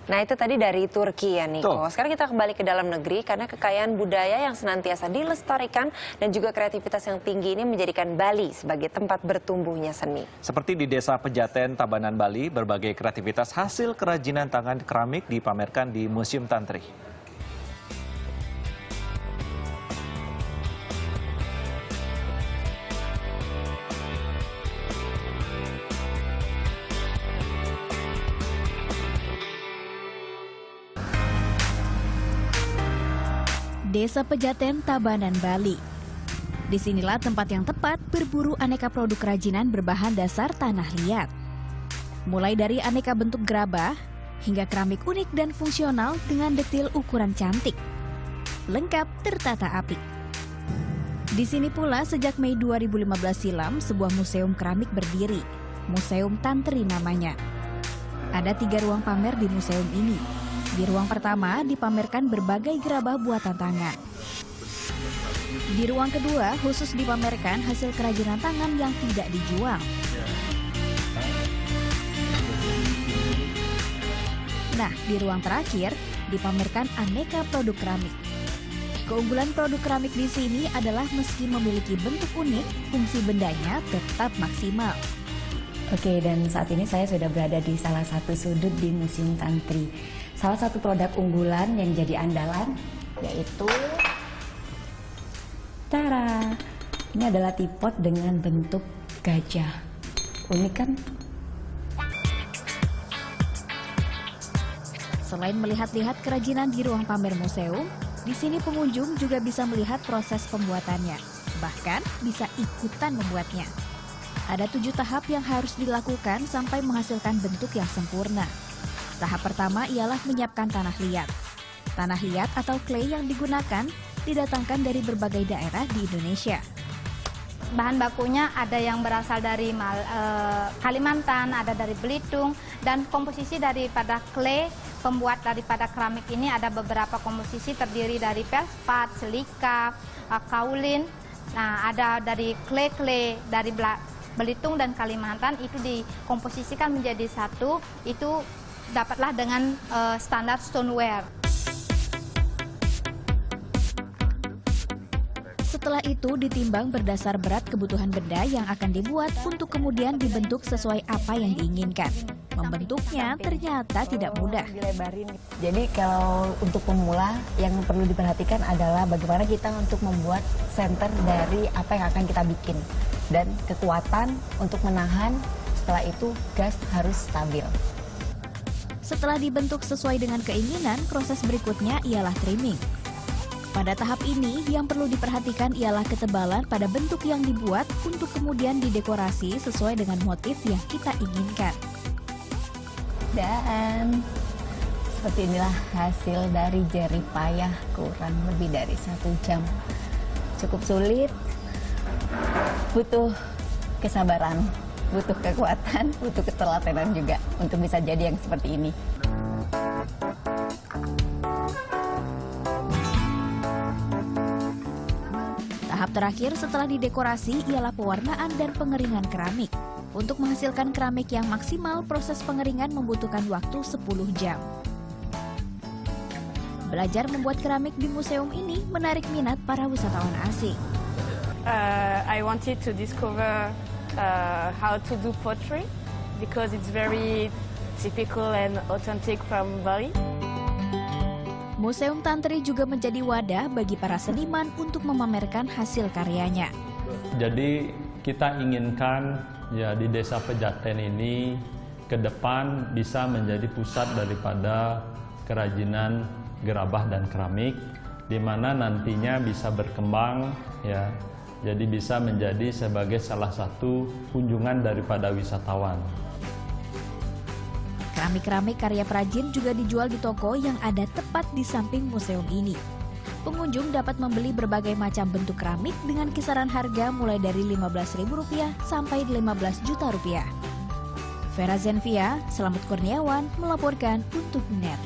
Nah, itu tadi dari Turki ya, Niko. Tuh. Sekarang kita kembali ke dalam negeri karena kekayaan budaya yang senantiasa dilestarikan dan juga kreativitas yang tinggi ini menjadikan Bali sebagai tempat bertumbuhnya seni. Seperti di Desa Pejaten, Tabanan, Bali, berbagai kreativitas hasil kerajinan tangan keramik dipamerkan di Museum Tantri. Desa Pejaten, Tabanan, Bali. Disinilah tempat yang tepat berburu aneka produk kerajinan berbahan dasar tanah liat. Mulai dari aneka bentuk gerabah, hingga keramik unik dan fungsional dengan detil ukuran cantik. Lengkap tertata apik. Di sini pula sejak Mei 2015 silam sebuah museum keramik berdiri. Museum Tantri namanya. Ada 3 ruang pamer di museum ini. Di ruang pertama dipamerkan berbagai gerabah buatan tangan. Di ruang kedua khusus dipamerkan hasil kerajinan tangan yang tidak dijual. Nah, di ruang terakhir dipamerkan aneka produk keramik. Keunggulan produk keramik di sini adalah meski memiliki bentuk unik, fungsi bendanya tetap maksimal. Oke, dan saat ini saya sudah berada di salah satu sudut di Museum Tantri. Salah satu produk unggulan yang jadi andalan yaitu tara. Ini adalah teapot dengan bentuk gajah. Unik kan? Selain melihat-lihat kerajinan di ruang pamer museum, di sini pengunjung juga bisa melihat proses pembuatannya. Bahkan bisa ikutan membuatnya. Ada 7 tahap yang harus dilakukan sampai menghasilkan bentuk yang sempurna. Tahap pertama ialah menyiapkan tanah liat. Tanah liat atau clay yang digunakan didatangkan dari berbagai daerah di Indonesia. Bahan bakunya ada yang berasal dari Kalimantan, ada dari Belitung, dan komposisi daripada clay, pembuat daripada keramik ini ada beberapa komposisi terdiri dari felspat, silika, kaulin. Nah, ada dari clay dari Belitung dan Kalimantan itu dikomposisikan menjadi satu, itu dapatlah dengan standar stoneware. Setelah itu ditimbang berdasar berat kebutuhan benda yang akan dibuat untuk kemudian dibentuk sesuai apa yang diinginkan. Membentuknya ternyata tidak mudah. Jadi kalau untuk pemula yang perlu diperhatikan adalah bagaimana kita untuk membuat center dari apa yang akan kita bikin. Dan kekuatan untuk menahan, setelah itu gas harus stabil. Setelah dibentuk sesuai dengan keinginan, proses berikutnya ialah trimming. Pada tahap ini, yang perlu diperhatikan ialah ketebalan pada bentuk yang dibuat untuk kemudian didekorasi sesuai dengan motif yang kita inginkan. Dan seperti inilah hasil dari jerih payah kurang lebih dari 1 jam. Cukup sulit, butuh kesabaran, butuh kekuatan, butuh ketelatenan juga untuk bisa jadi yang seperti ini. Tahap terakhir setelah didekorasi ialah pewarnaan dan pengeringan keramik. Untuk menghasilkan keramik yang maksimal, proses pengeringan membutuhkan waktu 10 jam. Belajar membuat keramik di museum ini menarik minat para wisatawan asing. I wanted to discover how to do pottery because it's very typical and authentic from Bali. Museum Tantri juga menjadi wadah bagi para seniman untuk memamerkan hasil karyanya. Jadi kita inginkan ya di Desa Pejaten ini ke depan bisa menjadi pusat daripada kerajinan gerabah dan keramik, di mana nantinya bisa berkembang ya. Jadi bisa menjadi sebagai salah satu kunjungan daripada wisatawan. Keramik-keramik karya perajin juga dijual di toko yang ada tepat di samping museum ini. Pengunjung dapat membeli berbagai macam bentuk keramik dengan kisaran harga mulai dari Rp15.000 sampai Rp15 juta. Vera Zenvia, Selamat Kurniawan melaporkan untuk NET.